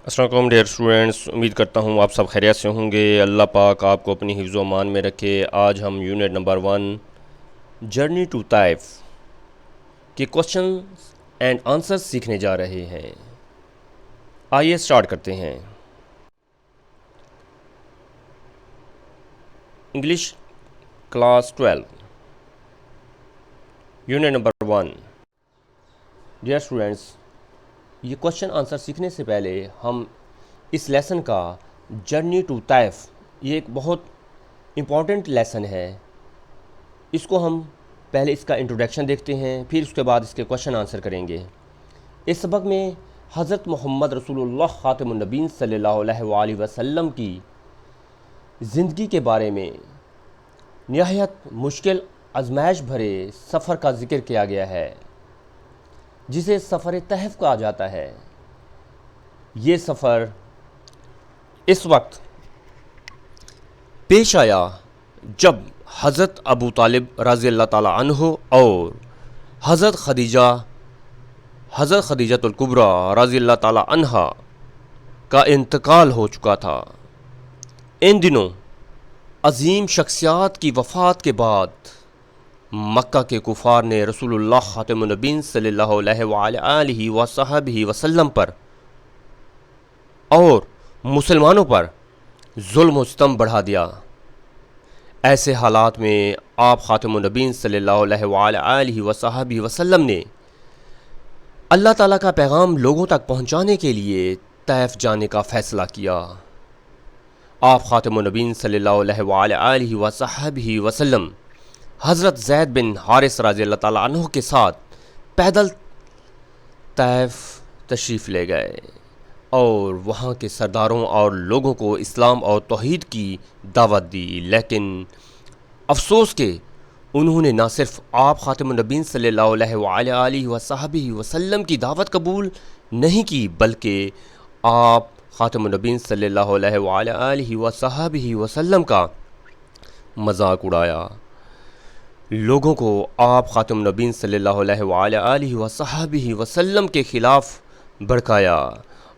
السلام علیکم dear students, امید کرتا ہوں آپ سب خیریت سے ہوں گے۔ اللہ پاک آپ کو اپنی حفظ و امان میں رکھے۔ آج ہم unit number 1 journey to Taif کے کوشچن اینڈ آنسر سیکھنے جا رہے ہیں۔ آئیے سٹارٹ کرتے ہیں۔ English class 12 unit number 1۔ Dear students, یہ کوشچن آنسر سیکھنے سے پہلے ہم اس لیسن کا جرنی ٹو طائف، یہ ایک بہت امپورٹنٹ لیسن ہے، اس کو ہم پہلے اس کا انٹروڈکشن دیکھتے ہیں، پھر اس کے بعد اس کے کوشچن آنسر کریں گے۔ اس سبق میں حضرت محمد رسول اللہ خاتم النبیین صلی اللہ علیہ وآلہ وسلم کی زندگی کے بارے میں نہایت مشکل آزمائش بھرے سفر کا ذکر کیا گیا ہے، جسے سفر طائف کہا جاتا ہے۔ یہ سفر اس وقت پیش آیا جب حضرت ابو طالب رضی اللہ تعالی عنہ اور حضرت خدیجہ الکبریٰ رضی اللہ تعالی عنہا کا انتقال ہو چکا تھا۔ ان دنوں عظیم شخصیات کی وفات کے بعد مکہ کے کفار نے رسول اللہ خاتم النبیین صلی اللہ علیہ وآلہ وصحبہ وسلم پر اور مسلمانوں پر ظلم و ستم بڑھا دیا۔ ایسے حالات میں آپ خاتم النبیین صلی اللہ علیہ وآلہ وصحبہ وسلم نے اللہ تعالیٰ کا پیغام لوگوں تک پہنچانے کے لیے طائف جانے کا فیصلہ کیا۔ آپ خاتم النبیین صلی اللہ علیہ وآلہ وصحبہ وسلم حضرت زید بن حارث رضی اللہ تعالیٰ عنہ کے ساتھ پیدل طائف تشریف لے گئے اور وہاں کے سرداروں اور لوگوں کو اسلام اور توحید کی دعوت دی، لیکن افسوس کہ انہوں نے نہ صرف آپ خاتم النبیین صلی اللہ علیہ وآلہ وصحبہ وسلم کی دعوت قبول نہیں کی، بلکہ آپ خاتم النبیین صلی اللہ علیہ وآلہ وصحبہ وسلم کا مذاق اڑایا، لوگوں کو آپ خاتم النبیین صلی اللہ علیہ وآلہ وصحبہ وسلم کے خلاف بھڑکایا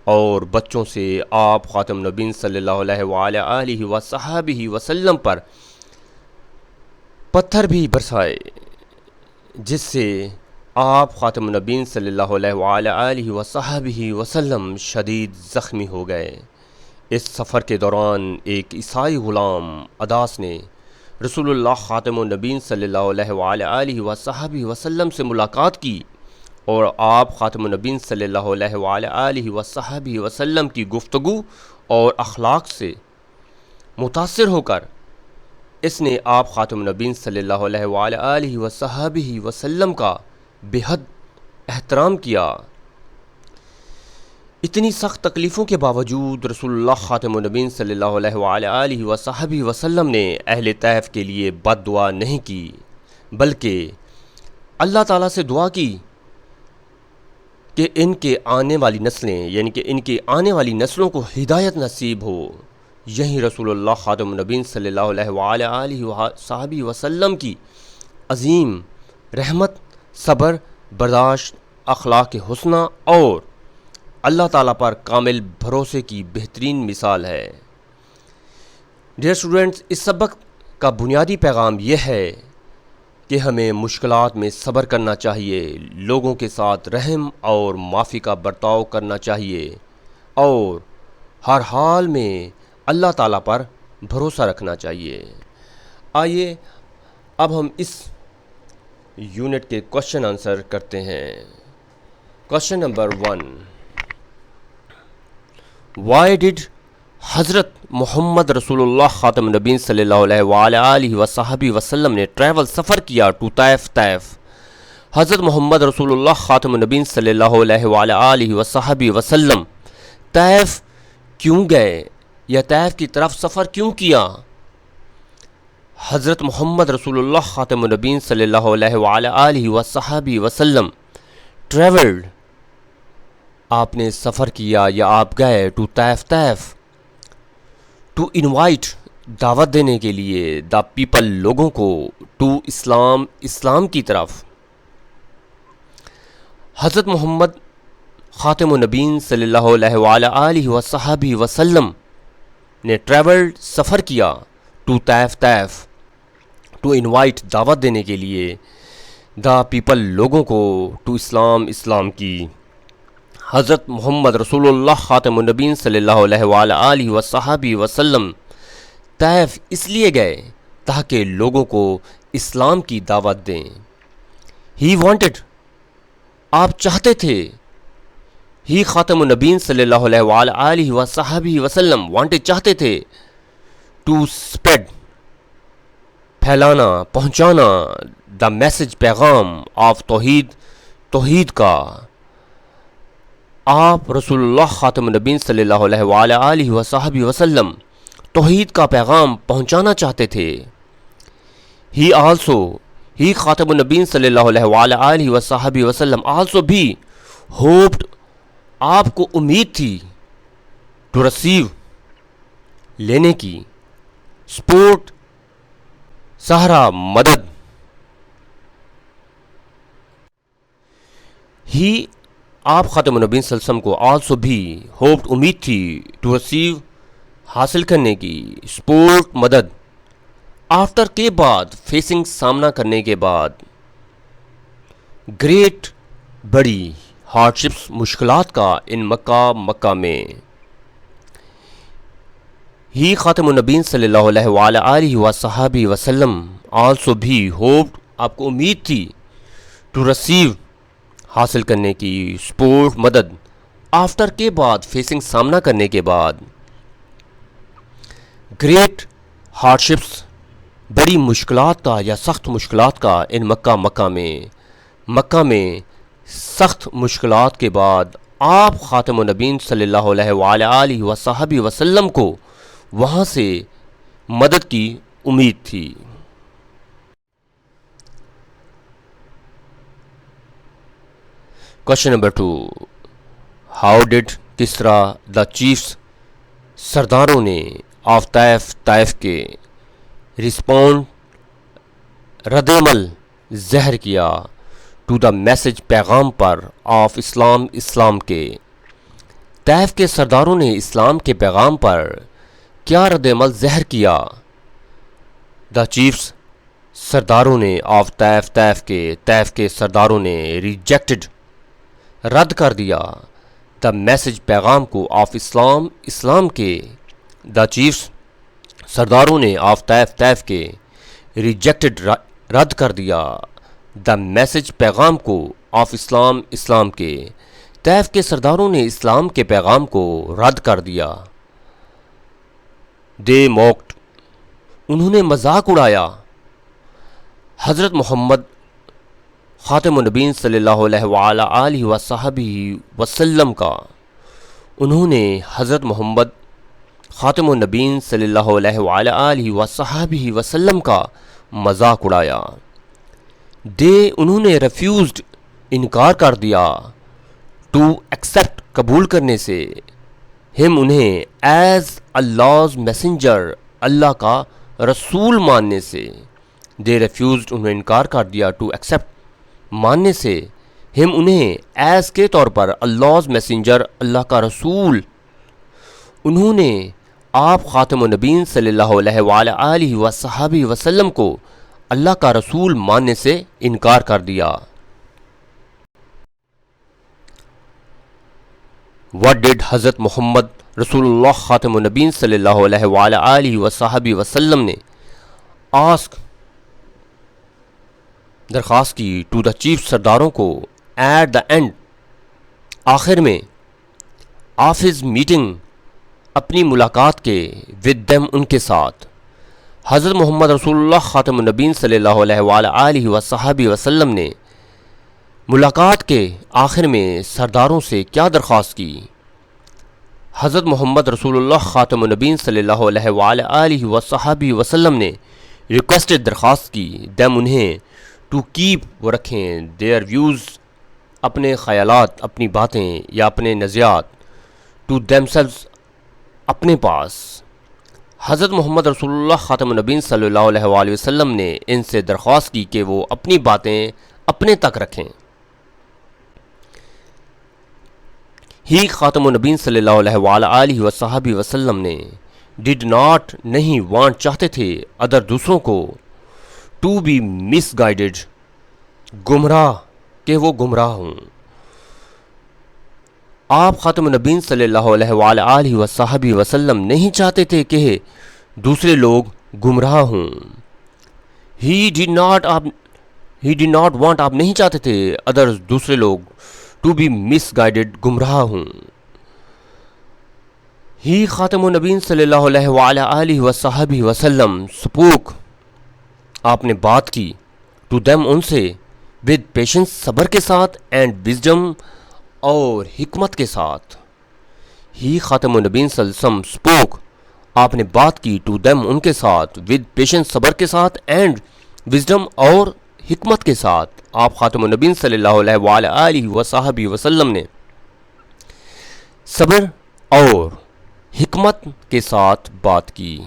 اور بچوں سے آپ خاتم النبیین صلی اللہ علیہ وآلہ وصحبہ وسلم پر پتھر بھی برسائے، جس سے آپ خاتم النبیین صلی اللہ علیہ وآلہ وصحبہ وسلم شدید زخمی ہو گئے۔ اس سفر کے دوران ایک عیسائی غلام اداس نے رسول اللہ خاتم النبیین صلی اللہ علیہ وآلہ وصحبہ وسلم سے ملاقات کی اور آپ خاتم النبیین صلی اللہ علیہ وآلہ وصحبہ وسلم کی گفتگو اور اخلاق سے متاثر ہو کر اس نے آپ خاتم النبیین صلی اللہ علیہ وآلہ وصحبہ وسلم کا بے حد احترام کیا۔ اتنی سخت تکلیفوں کے باوجود رسول اللہ خاتم النبیین صلی اللہ علیہ وآلہ وصحبہ وسلم نے اہل طائف کے لیے بد دعا نہیں کی، بلکہ اللہ تعالیٰ سے دعا کی کہ ان کے آنے والی نسلیں، یعنی کہ ان کی آنے والی نسلوں کو ہدایت نصیب ہو۔ یہی رسول اللہ خاتم النبیین صلی اللہ علیہ وآلہ وصحبہ وسلم کی عظیم رحمت، صبر، برداشت، اخلاق حسنہ اور اللہ تعالیٰ پر کامل بھروسے کی بہترین مثال ہے۔ ڈیئر اسٹوڈنٹس، اس سبق کا بنیادی پیغام یہ ہے کہ ہمیں مشکلات میں صبر کرنا چاہیے، لوگوں کے ساتھ رحم اور معافی کا برتاؤ کرنا چاہیے اور ہر حال میں اللہ تعالیٰ پر بھروسہ رکھنا چاہیے۔ آئیے اب ہم اس یونٹ کے کوشچن آنسر کرتے ہیں۔ کوشچن نمبر 1، وائی ڈڈ حضرت محمد رسول اللہ خاتم النبیین صلی اللہ علیہ وآلہ وصحبہ وسلم نے ٹریول سفر کیا ٹو طائف؟ حضرت محمد رسول اللہ خاتم النبیین صلی اللہ علیہ وآلہ وصحبہ وسلم طائف کیوں گئے یا طائف کی طرف سفر کیوں کیا؟ حضرت محمد رسول اللہ خاتم النبیین صلی اللہ علیہ وآلہ وصحبہ وسلم ٹریولڈ، آپ نے سفر کیا یا آپ گئے ٹو طائف ٹو انوائٹ، دعوت دینے کے لیے دا پیپل، لوگوں کو، ٹو اسلام کی طرف۔ حضرت محمد خاتم النبیین صلی اللہ علیہ وصحبہ وسلم نے ٹریول سفر کیا ٹو طائف ٹو انوائٹ دعوت دینے کے لیے دا پیپل لوگوں کو ٹو اسلام کی. حضرت محمد رسول اللہ خاتم النبیین صلی اللہ علیہ وصحبہ وسلم طائف اس لیے گئے تاکہ لوگوں کو اسلام کی دعوت دیں. ہی وانٹڈ، آپ چاہتے تھے، ہی خاتم النبیین صلی اللہ علیہ وصحبہ وسلم وانٹڈ چاہتے تھے ٹو اسپریڈ، پھیلانا، پہنچانا دا میسج، پیغام آف توحید کا. آپ رسول اللہ خاتم النبیین صلی اللہ علیہ وصحبہ وسلم توحید کا پیغام پہنچانا چاہتے تھے. ہی خاتم النبیین صلی اللہ علیہ وصحبہ وسلم آلسو بھی ہوپڈ، آپ کو امید تھی، ٹو ریسیو، لینے کی، سپورٹ، سہارا، مدد. ہی آپ خاتم النبیین صلی اللہ علیہ وسلم کو آلسو بھی ہوپڈ، امید تھی، ٹو ریسیو، حاصل کرنے کی، سپورٹ، مدد. آفٹر کے بعد، فیسنگ، سامنا کرنے کے بعد، گریٹ، بڑی، ہارڈشپس، مشکلات کا، ان مکہ میں. ہی خاتم النبیین صلی اللہ علیہ وصحبہ وسلم آلسو بھی ہوپڈ، آپ کو امید تھی، ٹو ریسیو، حاصل کرنے کی، سپورٹ، مدد. آفٹر کے بعد، فیسنگ، سامنا کرنے کے بعد، گریٹ ہارڈشپس، بڑی مشکلات کا یا سخت مشکلات کا، ان مکہ میں سخت مشکلات کے بعد آپ خاتم النبیین صلی اللہ علیہ وصحبہ وسلم کو وہاں سے مدد کی امید تھی. کوشچن نمبر 2، ہاؤ ڈڈ، کس طرح، دا چیفس، سرداروں نے، آف طائف کے، رسپونڈ، رد عمل، ظاہر کیا، ٹو دا میسج، پیغام پر، آف اسلام کے. طائف کے سرداروں نے اسلام کے پیغام پر کیا رد عمل ظاہر کیا؟ دا چیفس، سرداروں نے، آف طائف کے سرداروں نے، ریجیکٹڈ، رد کر دیا، دا میسج، پیغام کو، آف اسلام کے. دا چیفس، سرداروں نے، آف طائف کے، ریجیکٹڈ، رد کر دیا، دا میسج، پیغام کو، آف اسلام کے. طائف کے سرداروں نے اسلام کے پیغام کو رد کر دیا. دے موکڈ، انہوں نے مذاق اڑایا، حضرت محمد خاتم النبیین صلی اللہ علیہ وصحبہ وسلم کا. انہوں نے حضرت محمد خاتم النبیین صلی اللہ علیہ وصحبہ وسلم کا مذاق اڑایا. انہوں نے ریفیوزڈ، انکار کر دیا، ٹو ایکسیپٹ، قبول کرنے سے، ہم، انہیں، ایز اللہز میسنجر، اللہ کا رسول ماننے سے. دے ریفیوزڈ، انہوں نے انکار کر دیا، ٹو ایکسیپٹ، ماننے سے، ہم، انہیں، ایز کے طور پر، اللہز میسنجر، اللہ کا رسول. انہوں نے آپ خاتم النبیین صلی اللہ علیہ وصحبہ وسلم کو اللہ کا رسول ماننے سے انکار کر دیا. وٹ ڈڈ، حضرت محمد رسول اللہ خاتم النبیین صلی اللہ علیہ وصحبہ وسلم نے آسک، درخواست کی، ٹو دا چیف، سرداروں کو، ایٹ دا اینڈ، آخر میں، آف ہز میٹنگ، اپنی ملاقات کے، ود دیم، ان کے ساتھ. حضرت محمد رسول اللہ خاتم النبیین صلی اللہ علیہ وصحبہ وسلم نے ملاقات کے آخر میں سرداروں سے کیا درخواست کی؟ حضرت محمد رسول اللہ خاتم النبیین صلی اللہ علیہ وصحبہ وسلم نے ریکویسٹڈ، درخواست کی، دیم، انہیں، ٹو کیپ، وہ رکھیں، دیئر ویوز، اپنے خیالات، اپنی باتیں یا اپنے نظریات، ٹو دیم سیلوز، اپنے پاس. حضرت محمد رسول اللہ خاتم النبیین صلی اللہ علیہ وسلم نے ان سے درخواست کی کہ وہ اپنی باتیں اپنے تک رکھیں. ہی خاتم النبین صلی اللہ علیہ وصحبہ وسلم نے ڈڈ ناٹ نہیں وانٹ چاہتے تھے ادر دوسروں کو ٹو بی مس گائیڈڈ گمراہ کہ وہ گمراہ ہوں. آپ خاتم النبین صلی اللہ علیہ وصحبہ وسلم نہیں چاہتے تھے کہ دوسرے لوگ گمراہ ہوں. ہی ڈڈ ناٹ وانٹ آپ نہیں چاہتے تھے ادر دوسرے لوگ ٹو بی مس گائیڈڈ گمراہ ہوں. ہی خاتم النبین صلی اللہ علیہ وصحبہ وسلم سپوک آپ نے بات کی ٹو دیم ان سے ود پیشنس صبر کے ساتھ اینڈ وزڈم اور حکمت کے ساتھ. ہی خاتم النبین صلی اللہ علیہ وسلم سپوک آپ نے بات کی ٹو دیم ان کے ساتھ ود پیشنس صبر کے ساتھ اینڈ وزڈم اور حکمت کے ساتھ. آپ خاتم النبین صلی اللہ علیہ وصحبہ وسلم نے صبر اور حکمت کے ساتھ بات کی.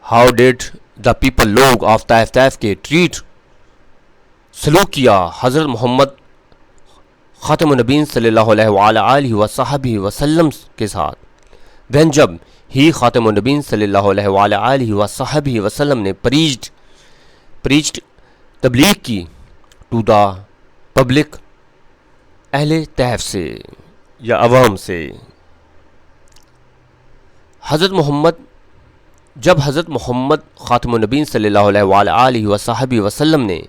ہاؤ ڈیڈ دا پیپل لوگ آف طائف کے ٹریٹ سلوک کیا حضرت محمد خاتم النبین صلی اللہ علیہ وصحبہ وسلم کے ساتھ. وین جب ہی خاتم النبین صلی اللہ علیہ وصحبہ وسلم نے پریچڈ تبلیغ کی ٹو دا پبلک اہل طیف سے یا عوام سے. جب حضرت محمد خاتم النبین صلی اللہ علیہ وصحبہ وسلم نے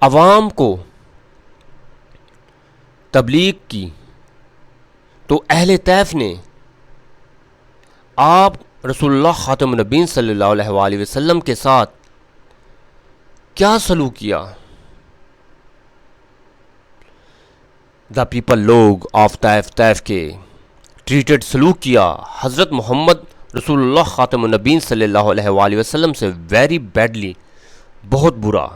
عوام کو تبلیغ کی تو اہل طیف نے آپ رسول اللہ خاتم النبین صلی اللہ علیہ وسلم کے ساتھ کیا سلوک کیا؟ دا پیپل لوگ آف طیف کے ٹریٹڈ سلوک کیا حضرت محمد رسول اللہ خاتم النبین صلی اللہ علیہ وسلم سے ویری بیڈلی بہت برا.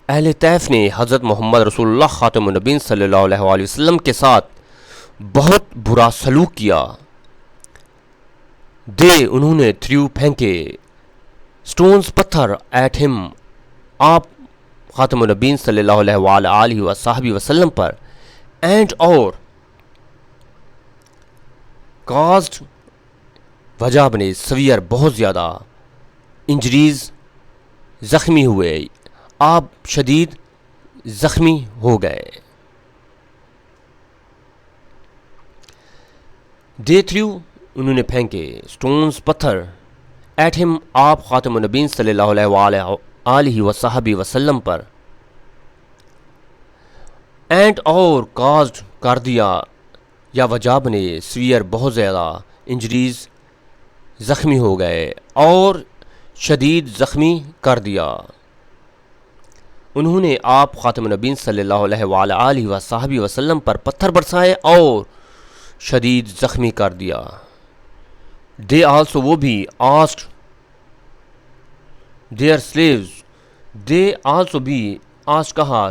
اہل طیف نے حضرت محمد رسول اللہ خاتم النبین صلی اللہ علیہ وسلم کے ساتھ بہت برا سلوک کیا. انہوں نے تھریو پھینکے سٹونز پتھر ایٹ ہم آپ خاتم النبین صلی اللہ علیہ وصحبہ وسلم پر اینڈ اور کازڈ وجہ بنے سویئر بہت زیادہ انجریز زخمی ہوئے آپ شدید زخمی ہو گئے. انہوں نے پھینکے سٹونز پتھر ایٹ ہم آپ خاتم النبین صلی اللہ علیہ وصحبہ وسلم پر اینڈ اور کازڈ کر دیا یا وجہ بنے سویئر بہت زیادہ انجریز زخمی ہو گئے اور شدید زخمی کر دیا. انہوں نے آپ خاتم النبین صلی اللہ علیہ وصحبہ وسلم پر پتھر برسائے اور شدید زخمی کر دیا. دے آلسو وہ بھی آسٹ دیئر سلیوز آلسو بھی آسٹ کہا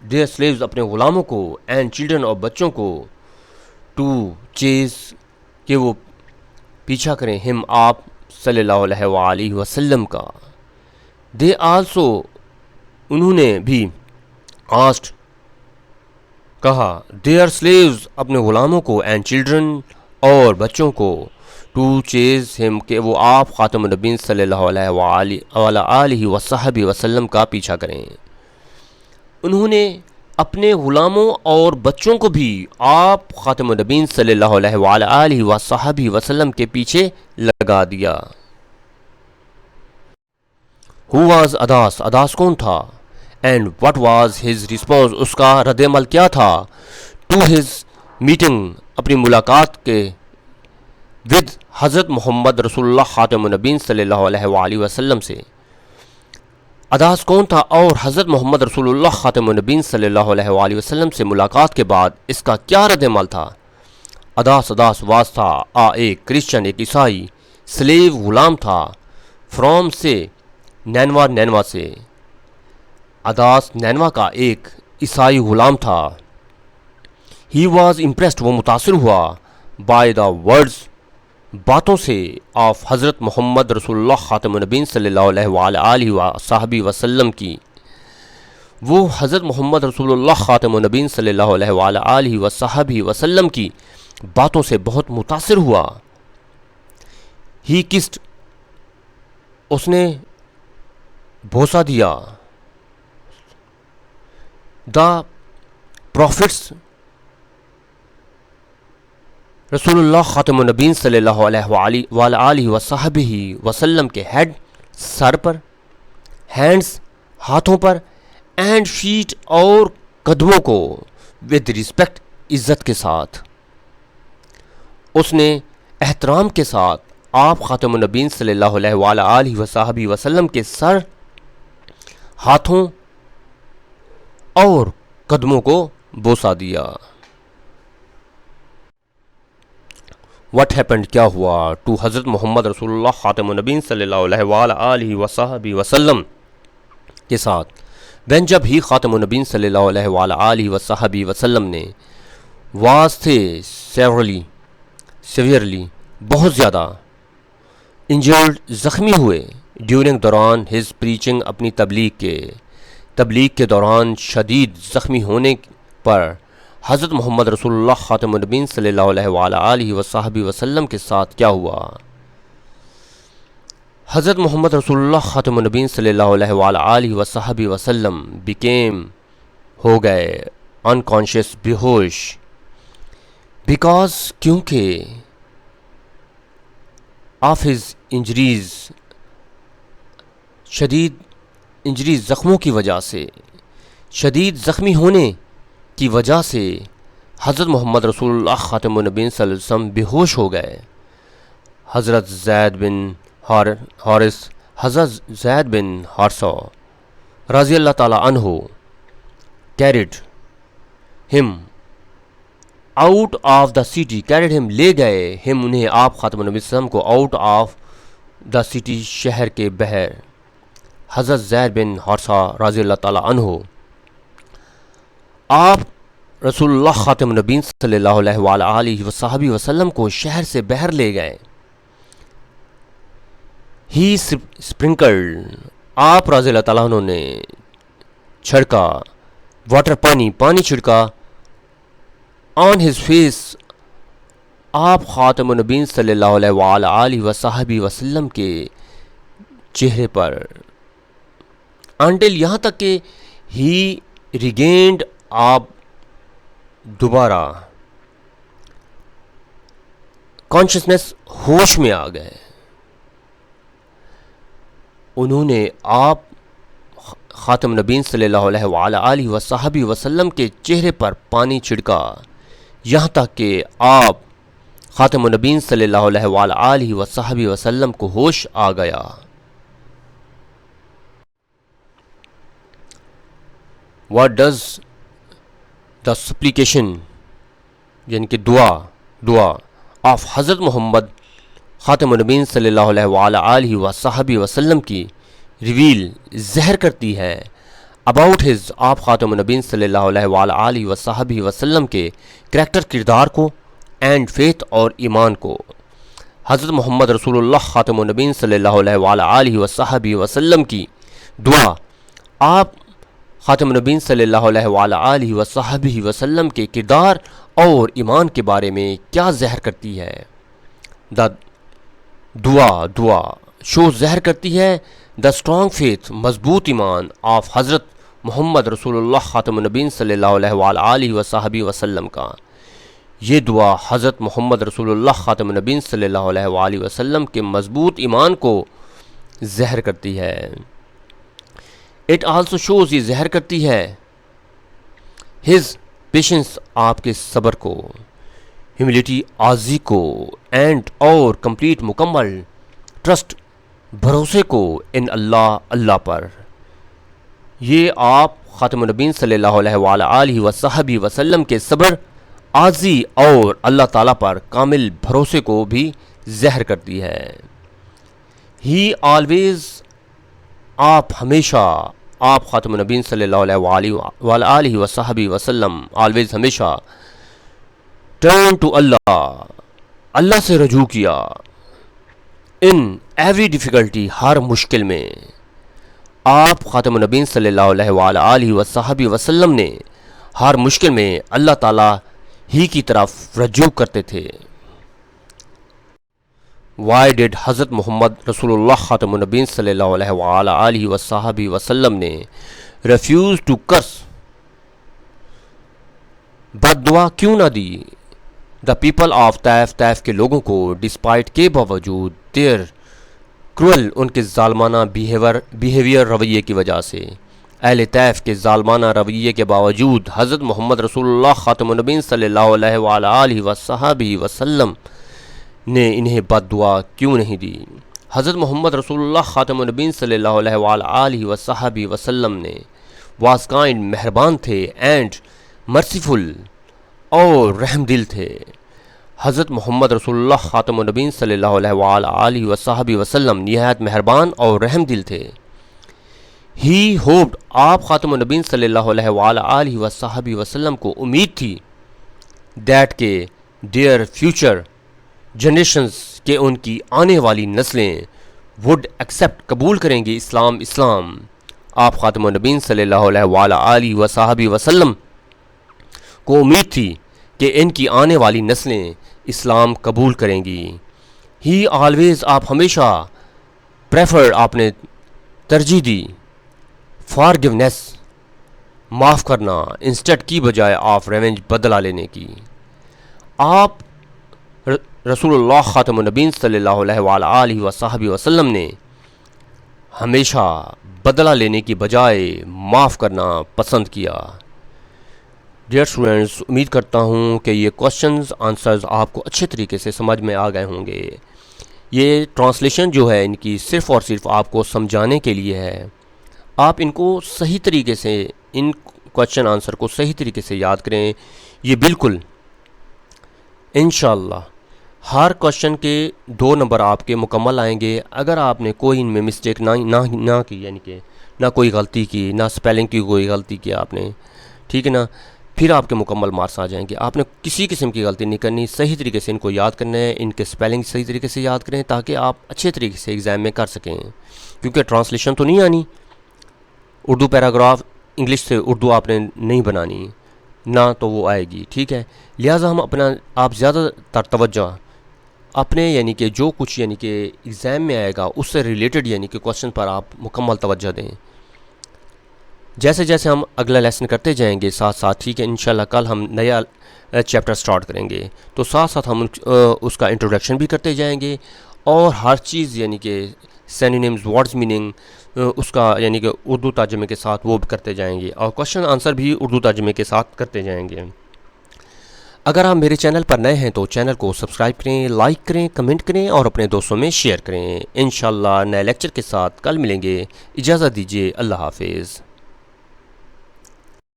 دیئر سلیوز اپنے غلاموں کو اینڈ چلڈرن اور بچوں کو ٹو چیز کہ وہ پیچھا کریں ہم آپ صلی اللہ علیہ وسلم کا. دے آلسو انہوں نے بھی آسٹ کہا دیئر سلیوز اپنے غلاموں کو اینڈ چلڈرن اور بچوں کو ٹو چیز ہم کہ وہ آپ خاتم النبین صلی اللہ علیہ وصحبہ وسلم کا پیچھا کریں. انہوں نے اپنے غلاموں اور بچوں کو بھی آپ خاتم النبین صلی اللہ علیہ وصحبہ وسلم کے پیچھے لگا دیا. Who was اداس کون تھا and what was his response اس کا رد عمل کیا تھا ٹو his میٹنگ اپنی ملاقات کے ود حضرت محمد رسول اللہ خاتم النبین صلی اللہ علیہ وسلم سے. اداس کون تھا اور حضرت محمد رسول اللہ خاتم النبین صلی اللہ علیہ وسلم سے ملاقات کے بعد اس کا کیا رد عمل تھا؟ اداس واس تھا ایک کرسچن ایک عیسائی سلیو غلام تھا فرام سے نینوا سے. اداس نینوا کا ایک عیسائی غلام تھا. ہی واز امپریسڈ وہ متاثر ہوا بائی دا ورڈز باتوں سے آف حضرت محمد رسول اللہ خاتم النبین صلی اللہ علیہ وصحبہ وسلم کی. وہ حضرت محمد رسول اللہ خاتم النبیین صلی اللہ علیہ وآلہ وصحبہ وسلم کی باتوں سے بہت متاثر ہوا. ہی کسڈ، اس نے بوسہ دیا. دا پروفٹس، رسول اللہ خاتم النبیین صلی اللہ علیہ وآلہ وصحبہ وسلم کے ہیڈ سر پر، ہینڈز ہاتھوں پر، اینڈ فیٹ اور قدموں کو ود رسپیکٹ عزت کے ساتھ، اس نے احترام کے ساتھ آپ خاتم النبیین صلی اللہ علیہ وآلہ وصحبہ وسلم کے سر، ہاتھوں اور قدموں کو بوسہ دیا. واٹ ہیپنڈ، کیا ہوا ٹو حضرت محمد رسول اللہ خاتم النبیین صلی اللہ علیہ وآلہ وصحبہ وسلم کے ساتھ، وین جب ہی خاتم النبیین صلی اللہ علیہ وآلہ وصحبہ وسلم نے واز تھے سیویئرلی بہت زیادہ انجرڈ، زخمی ہوئے، ڈیورنگ دوران ہز پریچنگ، اپنی تبلیغ کے دوران شدید زخمی ہونے پر حضرت محمد رسول اللہ خاتم النبیین صلی اللہ علیہ وآلہ وصحبہ وسلم کے ساتھ کیا ہوا؟ حضرت محمد رسول اللہ خاتم النبیین صلی اللہ علیہ وآلہ وصحبہ وسلم ہو گئے انکانشیس، بے ہوش، بیکاز کیونکہ آف ہز انجریز، شدید انجریز زخموں کی وجہ سے، شدید زخمی ہونے کی وجہ سے حضرت محمد رسول اللہ خاتم النبیین صلی اللہ علیہ وسلم بے ہوش ہو گئے. حضرت زید بن حارثہ رضی اللہ تعالیٰ عنہ کیریڈ ہم آؤٹ آف دا سٹی، لے گئے انہیں، آپ خاتم النبی صلی اللہ علیہ وسلم کو آؤٹ آف دا سٹی، شہر کے باہر. حضرت زید بن حارثہ رضی اللہ تعالیٰ عنہ آپ رسول اللہ خاتم النبیین صلی اللہ علیہ وآلہ وصحبہ وسلم کو شہر سے باہر لے گئے. ہی اسپرنکلڈ، آپ رضی اللہ تعالیٰ عنہ نے چھڑکا، واٹر پانی چھڑکا، آن ہز فیس، آپ خاتم النبیین صلی اللہ علیہ وآلہ وصحبہ وسلم کے چہرے پر، انٹل، یہاں تک کہ ہی ریگینڈ، آپ دوبارہ کانشیسنیس، ہوش میں آ گئے. انہوں نے آپ خاتم نبیین صلی اللہ علیہ وآلہ وصحبہ وسلم کے چہرے پر پانی چھڑکا، یہاں تک کہ آپ خاتم النبیین صلی اللہ علیہ وآلہ وصحبہ وسلم کو ہوش آ گیا. What does the supplication، یعنی کہ دعا آف حضرت محمد خاتم النبیین صلی اللہ علیہ وآلہ وصحبہ وسلم کی ریویل، ظاہر کرتی ہے اباؤٹ ہز، آپ خاتم النبیین صلی اللہ علیہ وآلہ وصحبہ وسلم کے کریکٹر، کردار کو، اینڈ فیتھ اور ایمان کو. حضرت محمد رسول اللہ خاتم النبیین صلی اللہ علیہ وآلہ وصحبہ وسلم کی دعا آپ خاتم النبیین صلی اللہ علیہ وآلہ وصحبہ وسلم کے کردار اور ایمان کے بارے میں کیا ظاہر کرتی ہے؟ دعا شو ظاہر کرتی ہے دا اسٹرانگ فیتھ، مضبوط ایمان آف حضرت محمد رسول اللہ خاتم النبیین صلی اللہ علیہ وآلہ وصحبہ وسلم کا. یہ دعا حضرت محمد رسول اللہ خاتم النبیین صلی اللہ علیہ وآلہ وسلم کے مضبوط ایمان کو ظاہر کرتی ہے. اٹ آلسو شوز، یہ ظاہر کرتی ہے ہز پیشنس، آپ کے صبر کو، ہیوملٹی، عاجزی کو، اینڈ اور کمپلیٹ، مکمل، ٹرسٹ، بھروسے کو، ان اللہ پر. یہ آپ خاتم النبیین صلی اللہ علیہ وآلہ وصحبہ وسلم کے صبر، عاجزی اور اللہ تعالیٰ پر کامل بھروسے کو بھی ظاہر کرتی ہے. ہی آلویز، آپ ہمیشہ، آپ خاتم النبیین صلی اللہ علیہ وآلہ وصحبہ وسلم آلویز، ہمیشہ، ٹرن ٹو اللہ سے رجوع کیا، ان ایوری ڈیفیکلٹی، ہر مشکل میں، آپ خاتم النبیین صلی اللہ علیہ وآلہ وصحبہ وسلم نے ہر مشکل میں اللہ تعالیٰ ہی کی طرف رجوع کرتے تھے. Why did حضرت محمد رسول اللہ خاتم النبیین صلی اللہ علیہ وآلہ وصحبہ وسلم نے refuse to curse؟ بد دعا کیوں نہ دی؟ دا پیپل آف طائف کے لوگوں کو ڈسپائٹ کے باوجود دیر کرول ان کے ظالمانہ بیہیویئر رویے کی وجہ سے، اہل طائف کے ظالمانہ رویے کے باوجود حضرت محمد رسول اللہ خاتم النبیین صلی اللہ علیہ وآلہ وصحبہ وسلم نے انہیں بد دعا کیوں نہیں دی؟ حضرت محمد رسول اللہ خاتم النبیین صلی اللہ علیہ وآلہ وصحبہ وسلم نے واز کائنڈ مہربان تھے اینڈ مرسیفل اور رحم دل تھے. حضرت محمد رسول اللہ خاتم النبیین صلی اللہ علیہ وآلہ وصحبہ وسلم نہایت مہربان اور رحم دل تھے. ہی ہوپڈ، آپ خاتم النبیین صلی اللہ علیہ وآلہ وصحبہ وسلم کو امید تھی دیٹ کہ دیئر فیوچر جنریشنز کے ان کی آنے والی نسلیں وڈ ایکسیپٹ قبول کریں گے اسلام. آپ خاتم النبیین صلی اللہ علیہ وآلہ وصحبہ وسلم کو امید تھی کہ ان کی آنے والی نسلیں اسلام قبول کریں گی. ہی آلویز، آپ ہمیشہ پریفرڈ، آپ نے ترجیح دی فارگیونیس، معاف کرنا، انسٹیڈ کی بجائے آف ریونج، بدلہ لینے کی. آپ رسول اللہ خاتم النبیین صلی اللہ علیہ وآلہ وصحبہ وسلم نے ہمیشہ بدلہ لینے کی بجائے معاف کرنا پسند کیا. ڈیئر اسٹوڈنٹس، امید کرتا ہوں کہ یہ کوشچنز آنسرز آپ کو اچھے طریقے سے سمجھ میں آ گئے ہوں گے. یہ ٹرانسلیشن جو ہے ان کی صرف اور صرف آپ کو سمجھانے کے لیے ہے. آپ ان کو صحیح طریقے سے، ان کوشچن آنسر کو صحیح طریقے سے یاد کریں. یہ بالکل انشاءاللہ ہر کوشچن کے 2 نمبر آپ کے مکمل آئیں گے. اگر آپ نے کوئی ان میں مسٹیک نہ کی، یعنی کہ نہ کوئی غلطی کی، نہ سپیلنگ کی کوئی غلطی کی آپ نے، ٹھیک ہے نا، پھر آپ کے مکمل مارکس آ جائیں گے. آپ نے کسی قسم کی غلطی نہیں کرنی، صحیح طریقے سے ان کو یاد کرنا ہے. ان کے سپیلنگ صحیح طریقے سے یاد کریں تاکہ آپ اچھے طریقے سے ایگزام میں کر سکیں. کیونکہ ٹرانسلیشن تو نہیں آنی، اردو پیراگراف انگلش سے اردو آپ نے نہیں بنانی، نہ تو وہ آئے گی، ٹھیک ہے. لہٰذا آپ زیادہ تر توجہ اپنے یعنی کہ جو کچھ یعنی کہ ایگزام میں آئے گا اس سے ریلیٹڈ یعنی کہ کوشچن پر آپ مکمل توجہ دیں. جیسے جیسے ہم اگلا لیسن کرتے جائیں گے ساتھ ساتھ، ٹھیک ہے، انشاءاللہ کل ہم نیا چیپٹر سٹارٹ کریں گے، تو ساتھ ساتھ ہم اس کا انٹروڈکشن بھی کرتے جائیں گے اور ہر چیز یعنی کہ سینونیمز، ورڈز میننگ، اس کا یعنی کہ اردو ترجمے کے ساتھ وہ بھی کرتے جائیں گے اور کوشچن آنسر بھی اردو ترجمے کے ساتھ کرتے جائیں گے. اگر آپ میرے چینل پر نئے ہیں تو چینل کو سبسکرائب کریں، لائک کریں، کمنٹ کریں اور اپنے دوستوں میں شیئر کریں. انشاءاللہ نئے لیکچر کے ساتھ کل ملیں گے. اجازت دیجیے، اللہ حافظ.